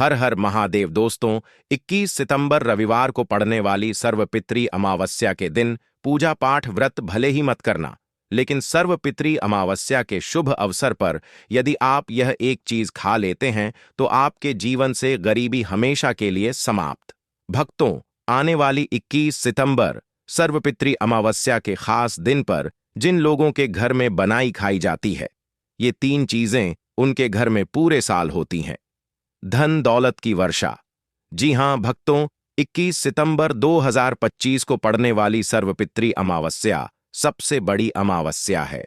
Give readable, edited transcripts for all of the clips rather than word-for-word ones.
हर हर महादेव दोस्तों। 21 सितंबर रविवार को पड़ने वाली सर्वपितरी अमावस्या के दिन पूजा पाठ व्रत भले ही मत करना, लेकिन सर्वपितरी अमावस्या के शुभ अवसर पर यदि आप यह एक चीज खा लेते हैं तो आपके जीवन से गरीबी हमेशा के लिए समाप्त। भक्तों, आने वाली 21 सितंबर सर्वपितरी अमावस्या के खास दिन पर जिन लोगों के घर में बनाई खाई जाती है, ये 3 चीजें उनके घर में पूरे साल होती हैं। धन दौलत की वर्षा। जी हां भक्तों, 21 सितंबर 2025 को पड़ने वाली सर्वपितरी अमावस्या सबसे बड़ी अमावस्या है।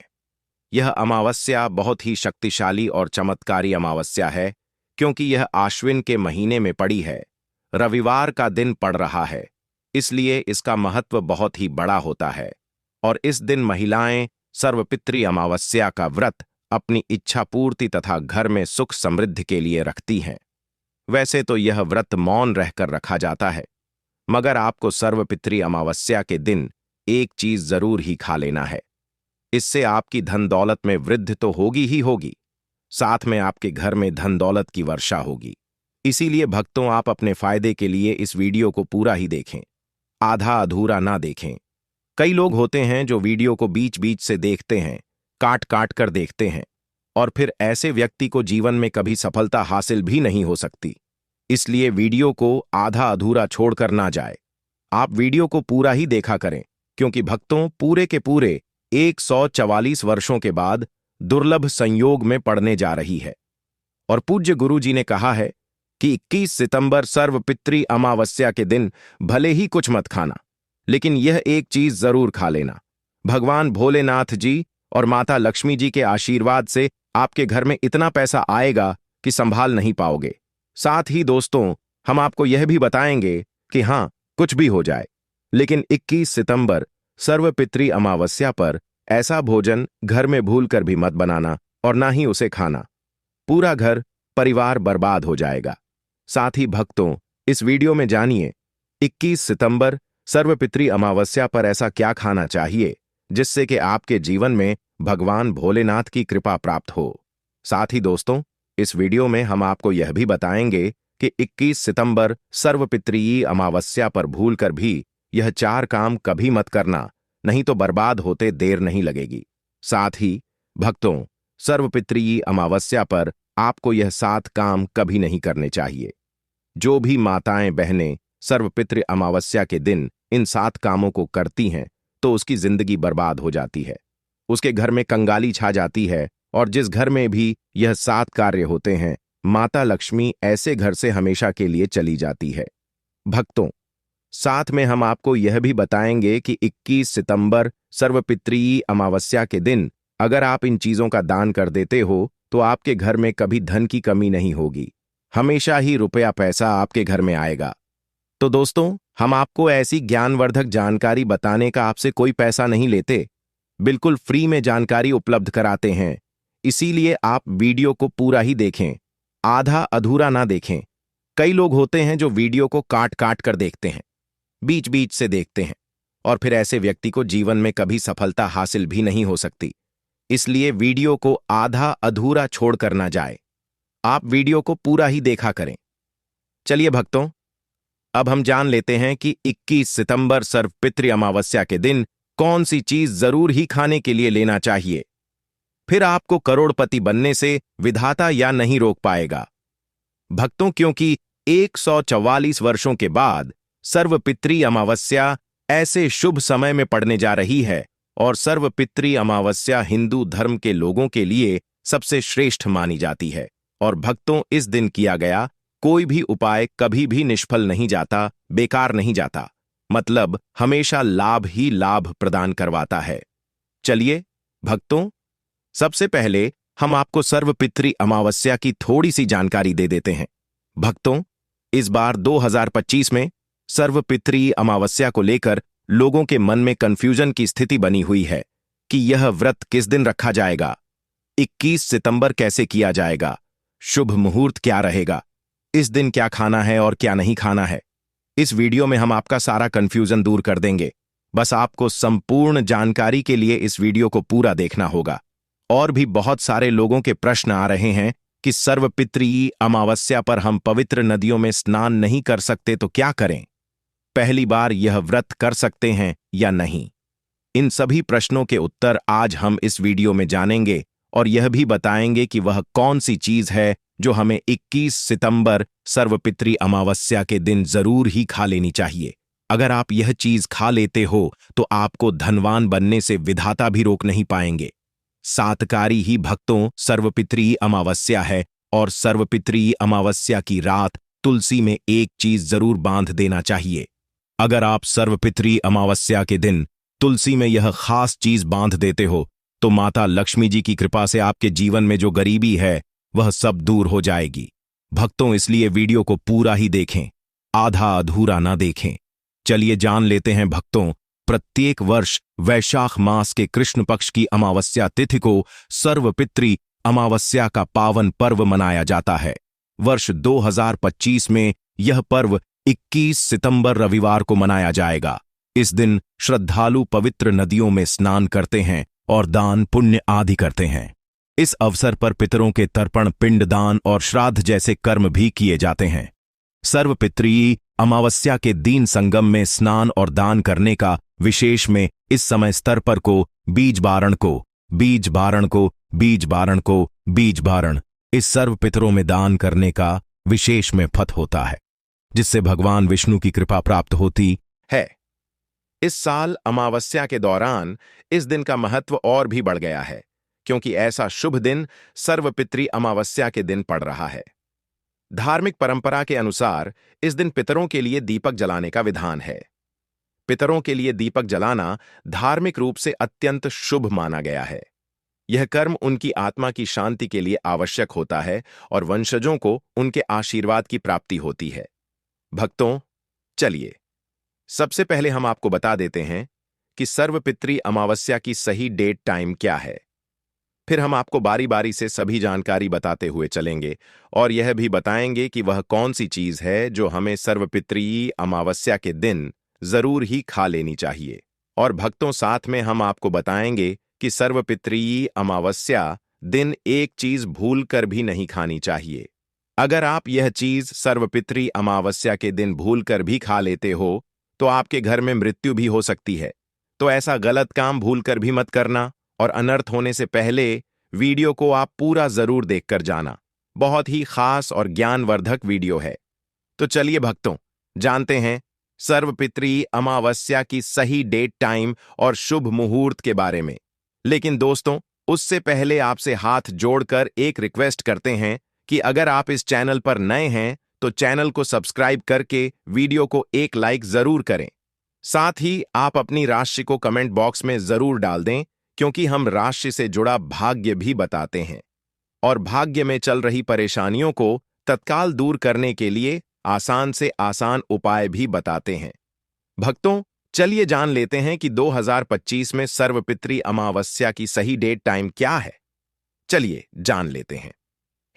यह अमावस्या बहुत ही शक्तिशाली और चमत्कारी अमावस्या है, क्योंकि यह आश्विन के महीने में पड़ी है, रविवार का दिन पड़ रहा है, इसलिए इसका महत्व बहुत ही बड़ा होता है। और इस दिन महिलाएं सर्वपितरी अमावस्या का व्रत अपनी इच्छा पूर्ति तथा घर में सुख समृद्धि के लिए रखती हैं। वैसे तो यह व्रत मौन रहकर रखा जाता है, मगर आपको सर्वपितरी अमावस्या के दिन एक चीज जरूर ही खा लेना है। इससे आपकी धन दौलत में वृद्धि तो होगी ही होगी, साथ में आपके घर में धन दौलत की वर्षा होगी। इसीलिए भक्तों, आप अपने फायदे के लिए इस वीडियो को पूरा ही देखें, आधा अधूरा ना देखें। कई लोग होते हैं जो वीडियो को बीच बीच से देखते हैं, काट काट कर देखते हैं, और फिर ऐसे व्यक्ति को जीवन में कभी सफलता हासिल भी नहीं हो सकती। इसलिए वीडियो को आधा अधूरा छोड़कर ना जाए, आप वीडियो को पूरा ही देखा करें, क्योंकि भक्तों, पूरे के पूरे 144 वर्षों के बाद दुर्लभ संयोग में पड़ने जा रही है। और पूज्य गुरु जी ने कहा है कि 21 सितंबर सर्वपितरी अमावस्या के दिन भले ही कुछ मत खाना, लेकिन यह एक चीज जरूर खा लेना। भगवान भोलेनाथ जी और माता लक्ष्मी जी के आशीर्वाद से आपके घर में इतना पैसा आएगा कि संभाल नहीं पाओगे। साथ ही दोस्तों, हम आपको यह भी बताएंगे कि हां, कुछ भी हो जाए, लेकिन 21 सितंबर सर्वपितरी अमावस्या पर ऐसा भोजन घर में भूलकर भी मत बनाना और ना ही उसे खाना। पूरा घर परिवार बर्बाद हो जाएगा। साथ ही भक्तों, इस वीडियो में जानिए 21 सितंबर सर्वपितरी अमावस्या पर ऐसा क्या खाना चाहिए जिससे कि आपके जीवन में भगवान भोलेनाथ की कृपा प्राप्त हो। साथ ही दोस्तों, इस वीडियो में हम आपको यह भी बताएंगे कि 21 सितंबर सर्वपितरी अमावस्या पर भूलकर भी यह 4 काम कभी मत करना, नहीं तो बर्बाद होते देर नहीं लगेगी। साथ ही भक्तों, सर्वपितरी अमावस्या पर आपको यह 7 काम कभी नहीं करने चाहिए। जो भी माताएं बहनें सर्वपितरी अमावस्या के दिन इन 7 कामों को करती हैं तो उसकी जिंदगी बर्बाद हो जाती है, उसके घर में कंगाली छा जाती है, और जिस घर में भी यह 7 कार्य होते हैं, माता लक्ष्मी ऐसे घर से हमेशा के लिए चली जाती है। भक्तों, साथ में हम आपको यह भी बताएंगे कि 21 सितंबर सर्वपितरी अमावस्या के दिन अगर आप इन चीजों का दान कर देते हो तो आपके घर में कभी धन की कमी नहीं होगी, हमेशा ही रुपया पैसा आपके घर में आएगा। तो दोस्तों, हम आपको ऐसी ज्ञानवर्धक जानकारी बताने का आपसे कोई पैसा नहीं लेते, बिल्कुल फ्री में जानकारी उपलब्ध कराते हैं। इसीलिए आप वीडियो को पूरा ही देखें, आधा अधूरा ना देखें। कई लोग होते हैं जो वीडियो को काट काट कर देखते हैं, बीच बीच से देखते हैं, और फिर ऐसे व्यक्ति को जीवन में कभी सफलता हासिल भी नहीं हो सकती। इसलिए वीडियो को आधा अधूरा छोड़कर ना जाए, आप वीडियो को पूरा ही देखा करें। चलिए भक्तों, अब हम जान लेते हैं कि 21 सितंबर सर्वपितरी अमावस्या के दिन कौन सी चीज जरूर ही खाने के लिए लेना चाहिए, फिर आपको करोड़पति बनने से विधाता या नहीं रोक पाएगा। भक्तों, क्योंकि 144 वर्षों के बाद सर्वपितरी अमावस्या ऐसे शुभ समय में पड़ने जा रही है, और सर्वपितरी अमावस्या हिंदू धर्म के लोगों के लिए सबसे श्रेष्ठ मानी जाती है। और भक्तों, इस दिन किया गया कोई भी उपाय कभी भी निष्फल नहीं जाता, बेकार नहीं जाता, मतलब हमेशा लाभ ही लाभ प्रदान करवाता है। चलिए भक्तों, सबसे पहले हम आपको सर्वपितरी अमावस्या की थोड़ी सी जानकारी दे देते हैं। भक्तों, इस बार 2025 में सर्वपितरी अमावस्या को लेकर लोगों के मन में कंफ्यूजन की स्थिति बनी हुई है कि यह व्रत किस दिन रखा जाएगा, 21 सितंबर कैसे किया जाएगा, शुभ मुहूर्त क्या रहेगा, इस दिन क्या खाना है और क्या नहीं खाना है। इस वीडियो में हम आपका सारा कंफ्यूजन दूर कर देंगे। बस आपको संपूर्ण जानकारी के लिए इस वीडियो को पूरा देखना होगा। और भी बहुत सारे लोगों के प्रश्न आ रहे हैं कि सर्वपितृ अमावस्या पर हम पवित्र नदियों में स्नान नहीं कर सकते तो क्या करें? पहली बार यह व्रत कर सकते हैं या नहीं? इन सभी प्रश्नों के उत्तर आज हम इस वीडियो में जानेंगे और यह भी बताएंगे कि वह कौन सी चीज है जो हमें 21 सितंबर सर्वपितृ अमावस्या के दिन जरूर ही खा लेनी चाहिए। अगर आप यह चीज खा लेते हो तो आपको धनवान बनने से विधाता भी रोक नहीं पाएंगे। सातकारी ही भक्तों सर्वपितृ अमावस्या है और सर्वपितृ अमावस्या की रात तुलसी में एक चीज जरूर बांध देना चाहिए। अगर आप सर्वपितृ अमावस्या के दिन तुलसी में यह खास चीज बांध देते हो तो माता लक्ष्मी जी की कृपा से आपके जीवन में जो गरीबी है वह सब दूर हो जाएगी। भक्तों, इसलिए वीडियो को पूरा ही देखें, आधा अधूरा ना देखें। चलिए जान लेते हैं भक्तों, प्रत्येक वर्ष वैशाख मास के कृष्ण पक्ष की अमावस्या तिथि को सर्वपितृ अमावस्या का पावन पर्व मनाया जाता है। वर्ष 2025 में यह पर्व 21 सितंबर रविवार को मनाया जाएगा। इस दिन श्रद्धालु पवित्र नदियों में स्नान करते हैं और दान पुण्य आदि करते हैं। इस अवसर पर पितरों के तर्पण, पिंडदान और श्राद्ध जैसे कर्म भी किए जाते हैं। सर्वपितृ अमावस्या के दिन संगम में स्नान और दान करने का विशेष में इस समय स्तर पर को बीज बारण इस सर्व पितरों में दान करने का विशेष में फत होता है, जिससे भगवान विष्णु की कृपा प्राप्त होती है। इस साल अमावस्या के दौरान इस दिन का महत्व और भी बढ़ गया है, क्योंकि ऐसा शुभ दिन सर्वपितृ अमावस्या के दिन पड़ रहा है। धार्मिक परंपरा के अनुसार इस दिन पितरों के लिए दीपक जलाने का विधान है। पितरों के लिए दीपक जलाना धार्मिक रूप से अत्यंत शुभ माना गया है। यह कर्म उनकी आत्मा की शांति के लिए आवश्यक होता है और वंशजों को उनके आशीर्वाद की प्राप्ति होती है। भक्तों, चलिए सबसे पहले हम आपको बता देते हैं कि सर्वपितृ अमावस्या की सही डेट टाइम क्या है। फिर हम आपको बारी बारी से सभी जानकारी बताते हुए चलेंगे और यह भी बताएंगे कि वह कौन सी चीज है जो हमें सर्वपितृ अमावस्या के दिन जरूर ही खा लेनी चाहिए। और भक्तों, साथ में हम आपको बताएंगे कि सर्वपितृ अमावस्या दिन एक चीज भूल कर भी नहीं खानी चाहिए। अगर आप यह चीज सर्वपितृ अमावस्या के दिन भूल कर भी खा लेते हो तो आपके घर में मृत्यु भी हो सकती है। तो ऐसा गलत काम भूल कर भी मत करना और अनर्थ होने से पहले वीडियो को आप पूरा जरूर देखकर जाना। बहुत ही खास और ज्ञानवर्धक वीडियो है। तो चलिए भक्तों, जानते हैं सर्वपितृ अमावस्या की सही डेट टाइम और शुभ मुहूर्त के बारे में। लेकिन दोस्तों, उससे पहले आपसे हाथ जोड़कर एक रिक्वेस्ट करते हैं कि अगर आप इस चैनल पर नए हैं तो चैनल को सब्सक्राइब करके वीडियो को एक लाइक जरूर करें। साथ ही आप अपनी राशि को कमेंट बॉक्स में जरूर डाल दें, क्योंकि हम राशि से जुड़ा भाग्य भी बताते हैं और भाग्य में चल रही परेशानियों को तत्काल दूर करने के लिए आसान से आसान उपाय भी बताते हैं। भक्तों, चलिए जान लेते हैं कि 2025 में सर्वपितृ अमावस्या की सही डेट टाइम क्या है। चलिए जान लेते हैं।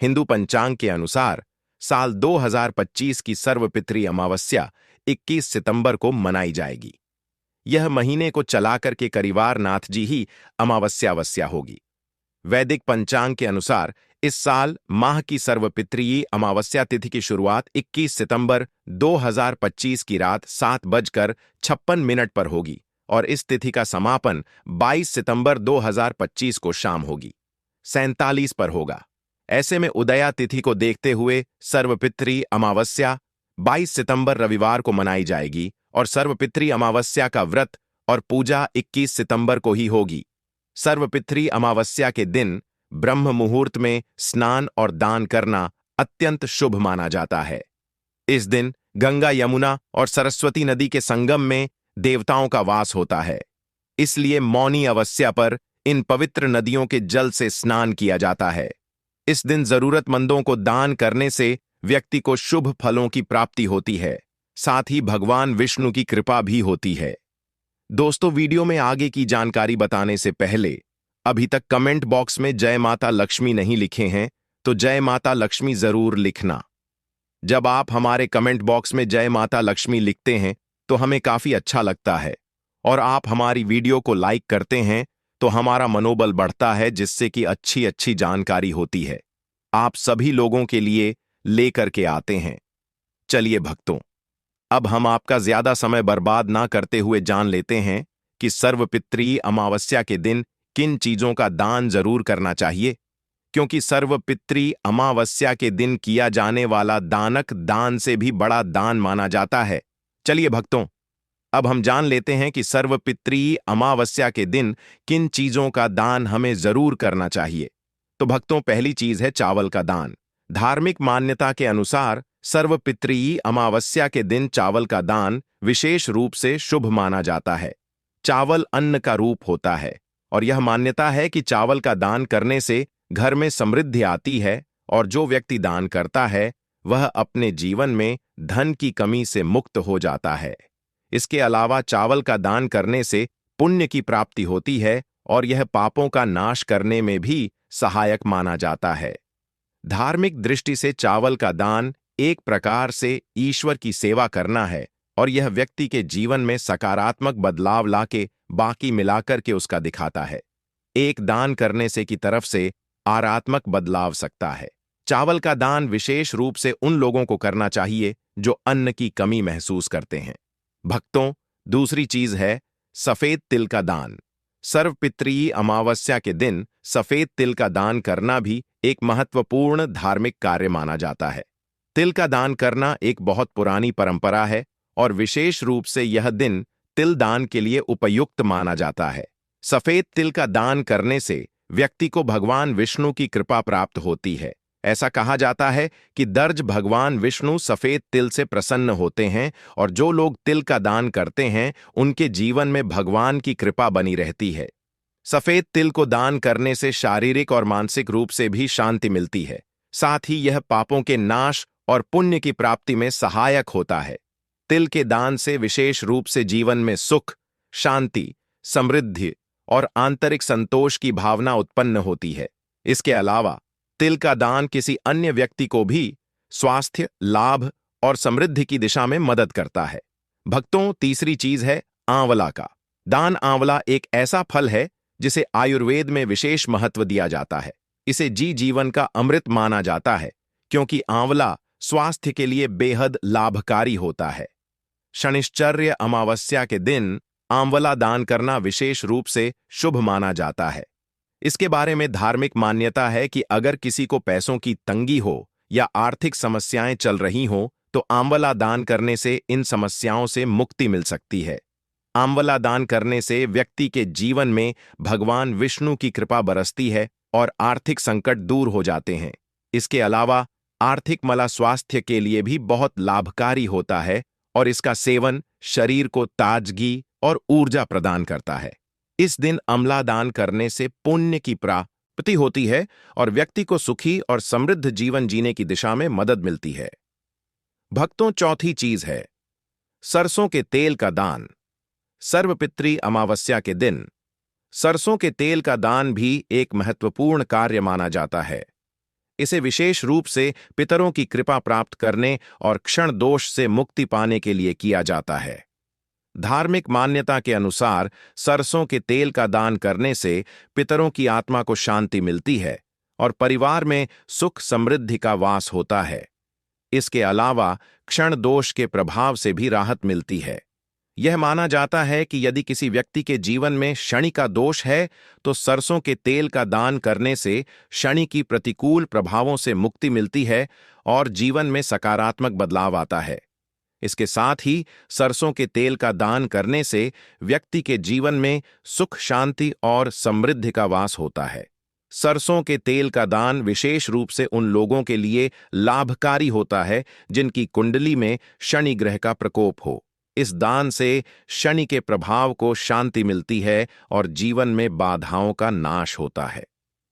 हिंदू पंचांग के अनुसार साल 2025 की सर्वपितृ अमावस्या 21 सितंबर को मनाई जाएगी। यह महीने को चलाकर के करिवार नाथ जी ही अमावस्यावस्या होगी। वैदिक पंचांग के अनुसार इस साल माह की सर्वपितृ अमावस्या तिथि की शुरुआत 21 सितंबर 2025 की रात 7:56 पर होगी और इस तिथि का समापन 22 सितंबर 2025 को शाम होगी 47 पर होगा। ऐसे में उदया तिथि को देखते हुए सर्वपितृ अमावस्या 22 सितंबर रविवार को मनाई जाएगी और सर्वपितृ अमावस्या का व्रत और पूजा 21 सितंबर को ही होगी। सर्वपितृ अमावस्या के दिन ब्रह्म मुहूर्त में स्नान और दान करना अत्यंत शुभ माना जाता है। इस दिन गंगा, यमुना और सरस्वती नदी के संगम में देवताओं का वास होता है। इसलिए मौनी अमावस्या पर इन पवित्र नदियों के जल से स्नान किया जाता है। इस दिन जरूरतमंदों को दान करने से व्यक्ति को शुभ फलों की प्राप्ति होती है, साथ ही भगवान विष्णु की कृपा भी होती है। दोस्तों, वीडियो में आगे की जानकारी बताने से पहले अभी तक कमेंट बॉक्स में जय माता लक्ष्मी नहीं लिखे हैं तो जय माता लक्ष्मी जरूर लिखना। जब आप हमारे कमेंट बॉक्स में जय माता लक्ष्मी लिखते हैं तो हमें काफी अच्छा लगता है और आप हमारी वीडियो को लाइक करते हैं तो हमारा मनोबल बढ़ता है, जिससे कि अच्छी अच्छी जानकारी होती है। आप सभी लोगों के लिए लेकर के आते हैं। चलिए भक्तों, अब हम आपका ज्यादा समय बर्बाद ना करते हुए जान लेते हैं कि सर्वपितृ अमावस्या के दिन किन चीजों का दान जरूर करना चाहिए, क्योंकि सर्वपितृ अमावस्या के दिन किया जाने वाला दानक दान से भी बड़ा दान माना जाता है। चलिए भक्तों, अब हम जान लेते हैं कि सर्वपितृ अमावस्या के दिन किन चीजों का दान हमें जरूर करना चाहिए। तो भक्तों, पहली चीज है चावल का दान। धार्मिक मान्यता के अनुसार सर्वपितृ अमावस्या के दिन चावल का दान विशेष रूप से शुभ माना जाता है। चावल अन्न का रूप होता है और यह मान्यता है कि चावल का दान करने से घर में समृद्धि आती है और जो व्यक्ति दान करता है वह अपने जीवन में धन की कमी से मुक्त हो जाता है। इसके अलावा चावल का दान करने से पुण्य की प्राप्ति होती है और यह पापों का नाश करने में भी सहायक माना जाता है। धार्मिक दृष्टि से चावल का दान एक प्रकार से ईश्वर की सेवा करना है और यह व्यक्ति के जीवन में सकारात्मक बदलाव लाके बाकी मिलाकर के उसका दिखाता है। एक दान करने से की तरफ से आरात्मक बदलाव सकता है। चावल का दान विशेष रूप से उन लोगों को करना चाहिए जो अन्न की कमी महसूस करते हैं। भक्तों, दूसरी चीज है सफेद तिल का दान। सर्वपितृ अमावस्या के दिन सफेद तिल का दान करना भी एक महत्वपूर्ण धार्मिक कार्य माना जाता है। तिल का दान करना एक बहुत पुरानी परंपरा है और विशेष रूप से यह दिन तिल दान के लिए उपयुक्त माना जाता है। सफेद तिल का दान करने से व्यक्ति को भगवान विष्णु की कृपा प्राप्त होती है। ऐसा कहा जाता है कि दर्ज भगवान विष्णु सफेद तिल से प्रसन्न होते हैं और जो लोग तिल का दान करते हैं उनके जीवन में भगवान की कृपा बनी रहती है। सफेद तिल को दान करने से शारीरिक और मानसिक रूप से भी शांति मिलती है। साथ ही यह पापों के नाश और पुण्य की प्राप्ति में सहायक होता है। तिल के दान से विशेष रूप से जीवन में सुख, शांति, समृद्धि और आंतरिक संतोष की भावना उत्पन्न होती है। इसके अलावा तिल का दान किसी अन्य व्यक्ति को भी स्वास्थ्य, लाभ और समृद्धि की दिशा में मदद करता है। भक्तों, तीसरी चीज है आंवला का दान। आंवला एक ऐसा फल है जिसे आयुर्वेद में विशेष महत्व दिया जाता है। इसे जीवन का अमृत माना जाता है क्योंकि आंवला स्वास्थ्य के लिए बेहद लाभकारी होता है। शनिश्चर्य अमावस्या के दिन आंवला दान करना विशेष रूप से शुभ माना जाता है। इसके बारे में धार्मिक मान्यता है कि अगर किसी को पैसों की तंगी हो या आर्थिक समस्याएं चल रही हों तो आंवला दान करने से इन समस्याओं से मुक्ति मिल सकती है। आंवला दान करने से व्यक्ति के जीवन में भगवान विष्णु की कृपा बरसती है और आर्थिक संकट दूर हो जाते हैं। इसके अलावा आर्थिक मला स्वास्थ्य के लिए भी बहुत लाभकारी होता है और इसका सेवन शरीर को ताजगी और ऊर्जा प्रदान करता है। इस दिन आंवला दान करने से पुण्य की प्राप्ति होती है और व्यक्ति को सुखी और समृद्ध जीवन जीने की दिशा में मदद मिलती है। भक्तों, चौथी चीज है सरसों के तेल का दान। सर्वपितृ अमावस्या के दिन सरसों के तेल का दान भी एक महत्वपूर्ण कार्य माना जाता है। इसे विशेष रूप से पितरों की कृपा प्राप्त करने और क्षण दोष से मुक्ति पाने के लिए किया जाता है। धार्मिक मान्यता के अनुसार सरसों के तेल का दान करने से पितरों की आत्मा को शांति मिलती है और परिवार में सुख समृद्धि का वास होता है। इसके अलावा क्षण दोष के प्रभाव से भी राहत मिलती है। यह माना जाता है कि यदि किसी व्यक्ति के जीवन में शनि का दोष है तो सरसों के तेल का दान करने से शनि की प्रतिकूल प्रभावों से मुक्ति मिलती है और जीवन में सकारात्मक बदलाव आता है। इसके साथ ही सरसों के तेल का दान करने से व्यक्ति के जीवन में सुख, शांति और समृद्धि का वास होता है। सरसों के तेल का दान विशेष रूप से उन लोगों के लिए लाभकारी होता है जिनकी कुंडली में शनि ग्रह का प्रकोप हो। इस दान से शनि के प्रभाव को शांति मिलती है और जीवन में बाधाओं का नाश होता है।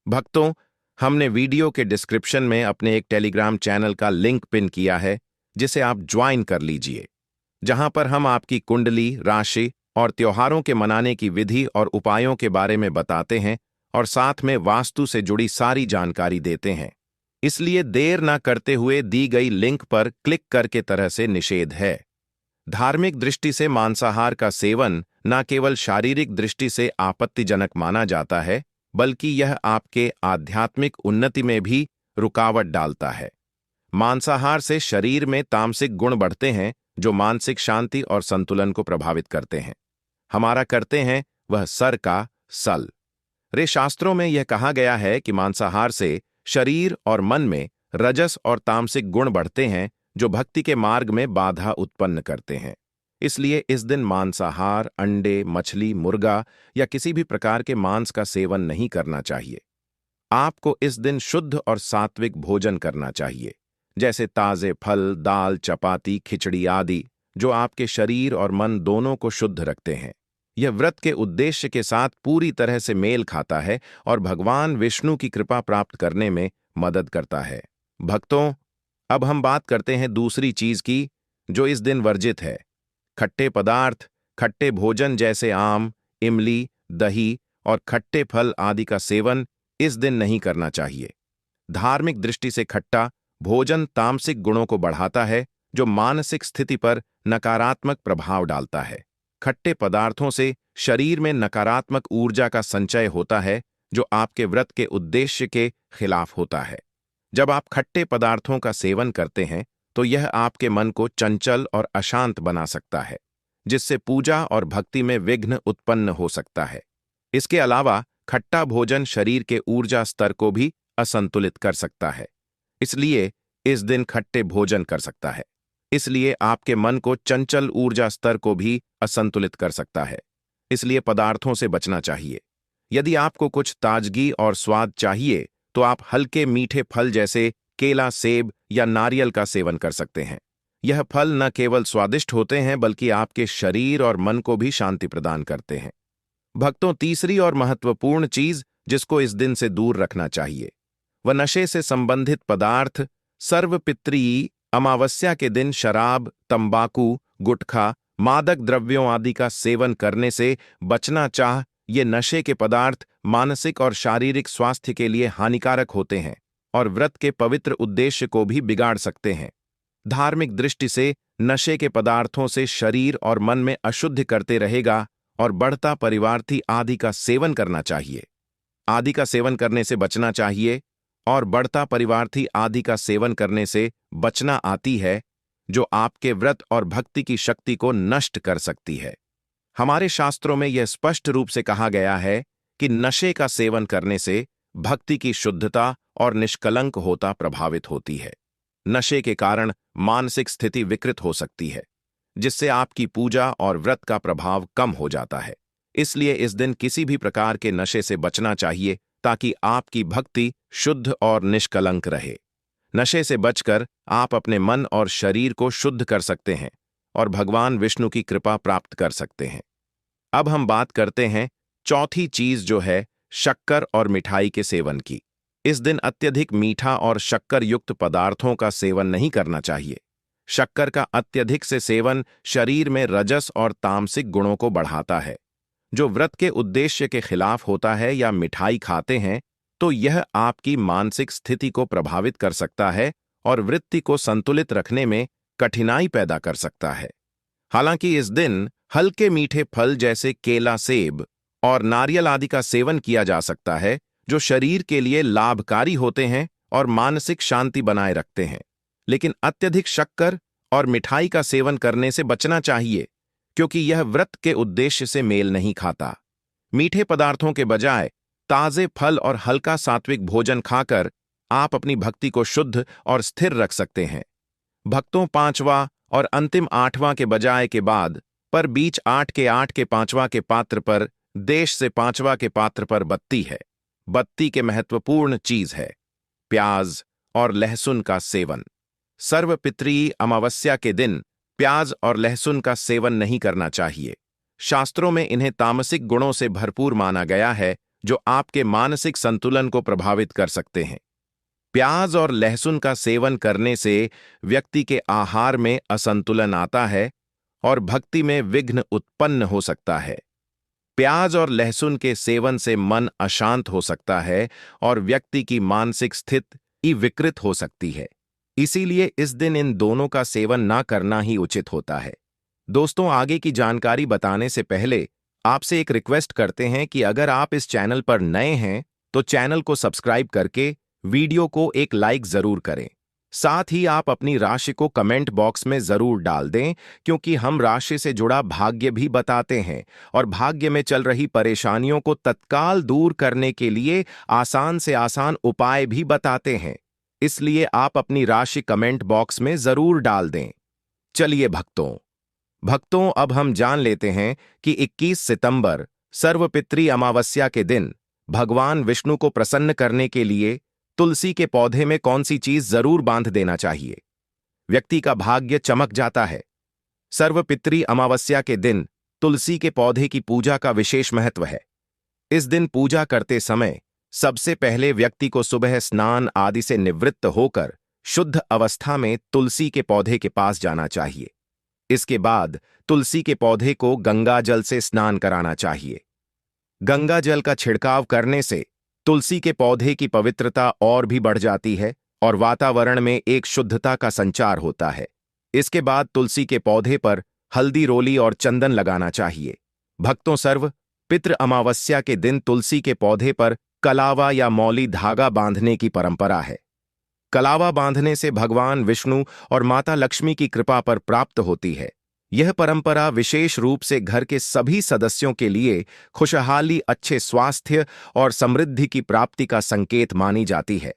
भक्तों, हमने वीडियो के डिस्क्रिप्शन में अपने एक टेलीग्राम चैनल का लिंक पिन किया है जिसे आप ज्वाइन कर लीजिए, जहां पर हम आपकी कुंडली, राशि और त्योहारों के मनाने की विधि और उपायों के बारे में बताते हैं और साथ में वास्तु से जुड़ी सारी जानकारी देते हैं। इसलिए देर न करते हुए दी गई लिंक पर क्लिक करके तरह से निषेध है। धार्मिक दृष्टि से मांसाहार का सेवन न केवल शारीरिक दृष्टि से आपत्तिजनक माना जाता है, बल्कि यह आपके आध्यात्मिक उन्नति में भी रुकावट डालता है। मांसाहार से शरीर में तामसिक गुण बढ़ते हैं जो मानसिक शांति और संतुलन को प्रभावित करते हैं। हमारा करते हैं वह सर का सल। रे शास्त्रों में यह कहा गया है कि मांसाहार से शरीर और मन में रजस और तामसिक गुण बढ़ते हैं जो भक्ति के मार्ग में बाधा उत्पन्न करते हैं। इसलिए इस दिन मांसाहार, अंडे, मछली, मुर्गा या किसी भी प्रकार के मांस का सेवन नहीं करना चाहिए। आपको इस दिन शुद्ध और सात्विक भोजन करना चाहिए, जैसे ताजे फल, दाल, चपाती, खिचड़ी आदि, जो आपके शरीर और मन दोनों को शुद्ध रखते हैं। यह व्रत के उद्देश्य के साथ पूरी तरह से मेल खाता है और भगवान विष्णु की कृपा प्राप्त करने में मदद करता है। भक्तों, अब हम बात करते हैं दूसरी चीज की जो इस दिन वर्जित है। खट्टे पदार्थ, खट्टे भोजन जैसे आम, इमली, दही और खट्टे फल आदि का सेवन इस दिन नहीं करना चाहिए। धार्मिक दृष्टि से खट्टा भोजन तामसिक गुणों को बढ़ाता है जो मानसिक स्थिति पर नकारात्मक प्रभाव डालता है। खट्टे पदार्थों से शरीर में नकारात्मक ऊर्जा का संचय होता है जो आपके व्रत के उद्देश्य के खिलाफ होता है। जब आप खट्टे पदार्थों का सेवन करते हैं तो यह आपके मन को चंचल और अशांत बना सकता है, जिससे पूजा और भक्ति में विघ्न उत्पन्न हो सकता है। इसके अलावा खट्टा भोजन शरीर के ऊर्जा स्तर को भी असंतुलित कर सकता है, इसलिए इस दिन खट्टे भोजन कर सकता है। इसलिए आपके मन को चंचल ऊर्जा स्तर को भी असंतुलित कर सकता है, इसलिए पदार्थों से बचना चाहिए। यदि आपको कुछ ताजगी और स्वाद चाहिए तो आप हल्के मीठे फल जैसे केला, सेब या नारियल का सेवन कर सकते हैं। यह फल न केवल स्वादिष्ट होते हैं बल्कि आपके शरीर और मन को भी शांति प्रदान करते हैं। भक्तों, तीसरी और महत्वपूर्ण चीज जिसको इस दिन से दूर रखना चाहिए वह नशे से संबंधित पदार्थ। सर्वपितृ अमावस्या के दिन शराब, तंबाकू, गुटखा, मादक द्रव्यों आदि का सेवन करने से बचना चाह। ये नशे के पदार्थ मानसिक और शारीरिक स्वास्थ्य के लिए हानिकारक होते हैं और व्रत के पवित्र उद्देश्य को भी बिगाड़ सकते हैं। धार्मिक दृष्टि से नशे के पदार्थों से शरीर और मन में अशुद्ध करते रहेगा और बढ़ता परिवार्थी आदि का सेवन करना चाहिए। आदि का सेवन करने से बचना चाहिए और बढ़ता परिवार्थी आदि का सेवन करने से बचना आती है जो आपके व्रत और भक्ति की शक्ति को नष्ट कर सकती है। हमारे शास्त्रों में यह स्पष्ट रूप से कहा गया है कि नशे का सेवन करने से भक्ति की शुद्धता और निष्कलंक होता प्रभावित होती है। नशे के कारण मानसिक स्थिति विकृत हो सकती है, जिससे आपकी पूजा और व्रत का प्रभाव कम हो जाता है। इसलिए इस दिन किसी भी प्रकार के नशे से बचना चाहिए ताकि आपकी भक्ति शुद्ध और निष्कलंक रहे। नशे से बचकर आप अपने मन और शरीर को शुद्ध कर सकते हैं और भगवान विष्णु की कृपा प्राप्त कर सकते हैं। अब हम बात करते हैं चौथी चीज जो है शक्कर और मिठाई के सेवन की। इस दिन अत्यधिक मीठा और शक्कर युक्त पदार्थों का सेवन नहीं करना चाहिए। शक्कर का अत्यधिक से सेवन शरीर में रजस और तामसिक गुणों को बढ़ाता है, जो व्रत के उद्देश्य के खिलाफ होता है। या मिठाई खाते हैं तो यह आपकी मानसिक स्थिति को प्रभावित कर सकता है और वृत्ति को संतुलित रखने में कठिनाई पैदा कर सकता है। हालांकि इस दिन हल्के मीठे फल जैसे केला, सेब और नारियल आदि का सेवन किया जा सकता है जो शरीर के लिए लाभकारी होते हैं और मानसिक शांति बनाए रखते हैं। लेकिन अत्यधिक शक्कर और मिठाई का सेवन करने से बचना चाहिए क्योंकि यह व्रत के उद्देश्य से मेल नहीं खाता। मीठे पदार्थों के बजाय ताजे फल और हल्का सात्विक भोजन खाकर आप अपनी भक्ति को शुद्ध और स्थिर रख सकते हैं। भक्तों, पांचवा और अंतिम आठवां के बजाय के बाद पर बीच आठ के पांचवा के पात्र पर देश से पांचवा के पात्र पर बत्ती है। बत्ती के महत्वपूर्ण चीज है प्याज और लहसुन का सेवन। सर्वपितृ अमावस्या के दिन प्याज और लहसुन का सेवन नहीं करना चाहिए। शास्त्रों में इन्हें तामसिक गुणों से भरपूर माना गया है जो आपके मानसिक संतुलन को प्रभावित कर सकते हैं। प्याज और लहसुन का सेवन करने से व्यक्ति के आहार में असंतुलन आता है और भक्ति में विघ्न उत्पन्न हो सकता है। प्याज और लहसुन के सेवन से मन अशांत हो सकता है और व्यक्ति की मानसिक स्थिति विकृत हो सकती है। इसीलिए इस दिन इन दोनों का सेवन ना करना ही उचित होता है। दोस्तों, आगे की जानकारी बताने से पहले आपसे एक रिक्वेस्ट करते हैं कि अगर आप इस चैनल पर नए हैं तो चैनल को सब्सक्राइब करके वीडियो को एक लाइक जरूर करें। साथ ही आप अपनी राशि को कमेंट बॉक्स में जरूर डाल दें, क्योंकि हम राशि से जुड़ा भाग्य भी बताते हैं और भाग्य में चल रही परेशानियों को तत्काल दूर करने के लिए आसान से आसान उपाय भी बताते हैं। इसलिए आप अपनी राशि कमेंट बॉक्स में जरूर डाल दें। चलिए भक्तों, अब हम जान लेते हैं कि 21 सितंबर सर्वपितृ अमावस्या के दिन भगवान विष्णु को प्रसन्न करने के लिए तुलसी के पौधे में कौन सी चीज जरूर बांध देना चाहिए। व्यक्ति का भाग्य चमक जाता है। सर्वपितृ अमावस्या के दिन तुलसी के पौधे की पूजा का विशेष महत्व है। इस दिन पूजा करते समय सबसे पहले व्यक्ति को सुबह स्नान आदि से निवृत्त होकर शुद्ध अवस्था में तुलसी के पौधे के पास जाना चाहिए। इसके बाद तुलसी के पौधे को गंगा जल से स्नान कराना चाहिए। गंगा जल का छिड़काव करने से तुलसी के पौधे की पवित्रता और भी बढ़ जाती है और वातावरण में एक शुद्धता का संचार होता है। इसके बाद तुलसी के पौधे पर हल्दी रोली और चंदन लगाना चाहिए। भक्तों, सर्व पितृ अमावस्या के दिन तुलसी के पौधे पर कलावा या मौली धागा बांधने की परंपरा है। कलावा बांधने से भगवान विष्णु और माता लक्ष्मी की कृपा पर प्राप्त होती है। यह परंपरा विशेष रूप से घर के सभी सदस्यों के लिए खुशहाली, अच्छे स्वास्थ्य और समृद्धि की प्राप्ति का संकेत मानी जाती है।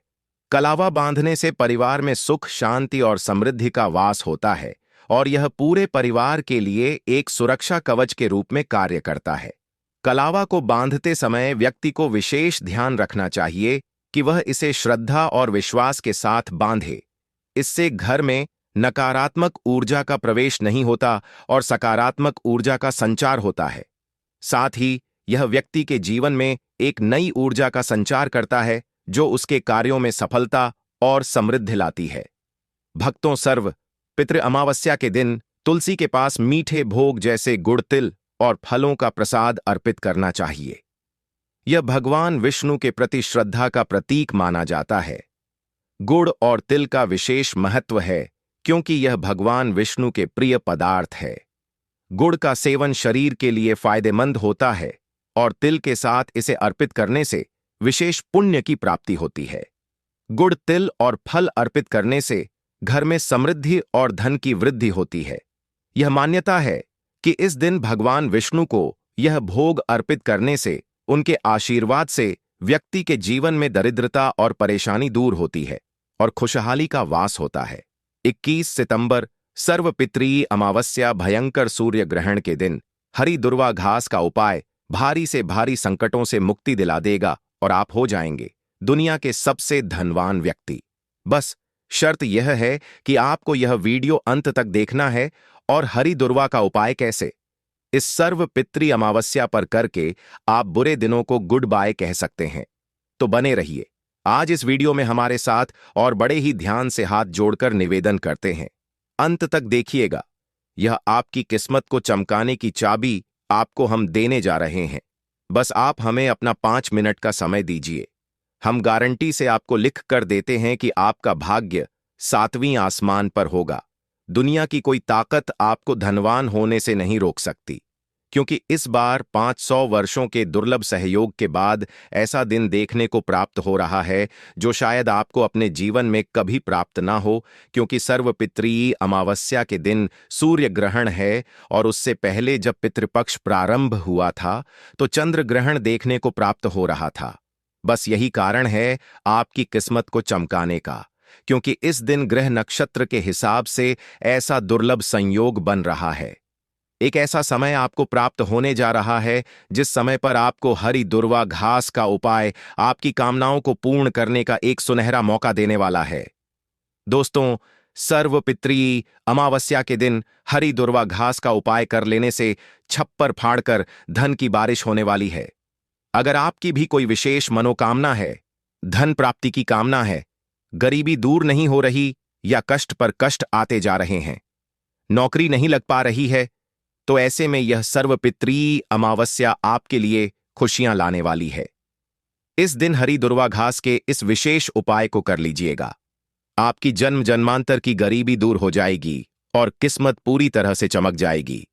कलावा बांधने से परिवार में सुख, शांति और समृद्धि का वास होता है और यह पूरे परिवार के लिए एक सुरक्षा कवच के रूप में कार्य करता है। कलावा को बांधते समय व्यक्ति को विशेष ध्यान रखना चाहिए कि वह इसे श्रद्धा और विश्वास के साथ बांधे। इससे घर में नकारात्मक ऊर्जा का प्रवेश नहीं होता और सकारात्मक ऊर्जा का संचार होता है। साथ ही यह व्यक्ति के जीवन में एक नई ऊर्जा का संचार करता है, जो उसके कार्यों में सफलता और समृद्धि लाती है। भक्तों, सर्व पितृ अमावस्या के दिन तुलसी के पास मीठे भोग जैसे गुड़, तिल और फलों का प्रसाद अर्पित करना चाहिए। यह भगवान विष्णु के प्रति श्रद्धा का प्रतीक माना जाता है। गुड़ और तिल का विशेष महत्व है, क्योंकि यह भगवान विष्णु के प्रिय पदार्थ है। गुड़ का सेवन शरीर के लिए फायदेमंद होता है और तिल के साथ इसे अर्पित करने से विशेष पुण्य की प्राप्ति होती है। गुड़, तिल और फल अर्पित करने से घर में समृद्धि और धन की वृद्धि होती है। यह मान्यता है कि इस दिन भगवान विष्णु को यह भोग अर्पित करने से, उनके आशीर्वाद से व्यक्ति के जीवन में दरिद्रता और परेशानी दूर होती है और खुशहाली का वास होता है। 21 सितंबर सर्वपितृ अमावस्या भयंकर सूर्य ग्रहण के दिन हरी दुर्वा घास का उपाय भारी से भारी संकटों से मुक्ति दिला देगा और आप हो जाएंगे दुनिया के सबसे धनवान व्यक्ति। बस शर्त यह है कि आपको यह वीडियो अंत तक देखना है। और हरी दुर्वा का उपाय कैसे, इस सर्व पितृ अमावस्या पर करके आप बुरे दिनों को गुड बाय कह सकते हैं। तो बने रहिए। आज इस वीडियो में हमारे साथ और बड़े ही ध्यान से हाथ जोड़कर निवेदन करते हैं। अंत तक देखिएगा। यह आपकी किस्मत को चमकाने की चाबी आपको हम देने जा रहे हैं। बस आप हमें अपना 5 मिनट का समय दीजिए। हम गारंटी से आपको लिख कर देते हैं कि आपका भाग्य 7वीं आसमान पर होगा। दुनिया की कोई ताकत आपको धनवान होने से नहीं रोक सकती, क्योंकि इस बार 500 वर्षों के दुर्लभ सहयोग के बाद ऐसा दिन देखने को प्राप्त हो रहा है जो शायद आपको अपने जीवन में कभी प्राप्त ना हो, क्योंकि सर्वपितृ अमावस्या के दिन सूर्य ग्रहण है और उससे पहले जब पितृपक्ष प्रारंभ हुआ था तो चंद्र ग्रहण देखने को प्राप्त हो रहा था। बस यही कारण है आपकी किस्मत को चमकाने का, क्योंकि इस दिन ग्रह नक्षत्र के हिसाब से ऐसा दुर्लभ संयोग बन रहा है। एक ऐसा समय आपको प्राप्त होने जा रहा है जिस समय पर आपको हरी दुर्वा घास का उपाय आपकी कामनाओं को पूर्ण करने का एक सुनहरा मौका देने वाला है। दोस्तों, सर्वपितृ अमावस्या के दिन हरी दुर्वा घास का उपाय कर लेने से छप्पर फाड़कर धन की बारिश होने वाली है। अगर आपकी भी कोई विशेष मनोकामना है, धन प्राप्ति की कामना है, गरीबी दूर नहीं हो रही या कष्ट पर कष्ट आते जा रहे हैं, नौकरी नहीं लग पा रही है, तो ऐसे में यह सर्वपितृ अमावस्या आपके लिए खुशियां लाने वाली है। इस दिन हरी दुर्वा घास के इस विशेष उपाय को कर लीजिएगा। आपकी जन्म जन्मांतर की गरीबी दूर हो जाएगी और किस्मत पूरी तरह से चमक जाएगी।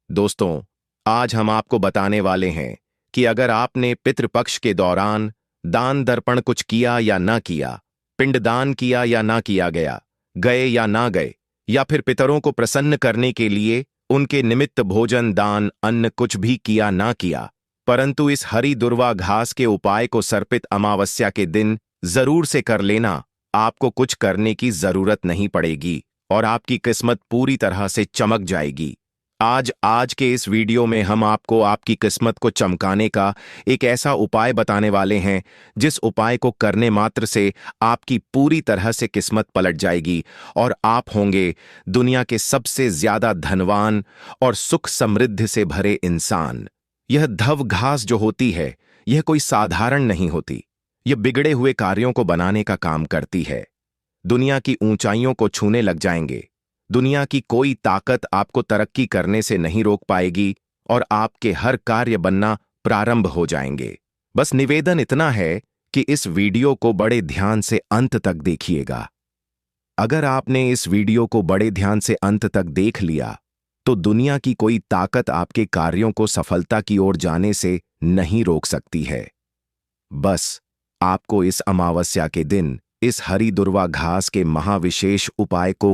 दोस्तों, आज हम आपको बताने वाले हैं कि अगर आपने पितृपक्ष के दौरान दान दर्पण कुछ किया या न किया पिंडदान किया या ना किया गया, गए या ना गए, या फिर पितरों को प्रसन्न करने के लिए उनके निमित्त भोजन दान अन्न कुछ भी किया ना किया, परंतु इस हरी दुर्वा घास के उपाय को सर्पित अमावस्या के दिन जरूर से कर लेना। आपको कुछ करने की जरूरत नहीं पड़ेगी और आपकी किस्मत पूरी तरह से चमक जाएगी। आज के इस वीडियो में हम आपको आपकी किस्मत को चमकाने का एक ऐसा उपाय बताने वाले हैं जिस उपाय को करने मात्र से आपकी पूरी तरह से किस्मत पलट जाएगी और आप होंगे दुनिया के सबसे ज्यादा धनवान और सुख समृद्धि से भरे इंसान। यह धव घास जो होती है, यह कोई साधारण नहीं होती। यह बिगड़े हुए कार्यों को बनाने का काम करती है। दुनिया की ऊंचाइयों को छूने लग जाएंगे। दुनिया की कोई ताकत आपको तरक्की करने से नहीं रोक पाएगी और आपके हर कार्य बनना प्रारंभ हो जाएंगे। बस निवेदन इतना है कि इस वीडियो को बड़े ध्यान से अंत तक देखिएगा। अगर आपने इस वीडियो को बड़े ध्यान से अंत तक देख लिया तो दुनिया की कोई ताकत आपके कार्यों को सफलता की ओर जाने से नहीं रोक सकती है। बस आपको इस अमावस्या के दिन इस हरी दुर्वा घास के महाविशेष उपाय को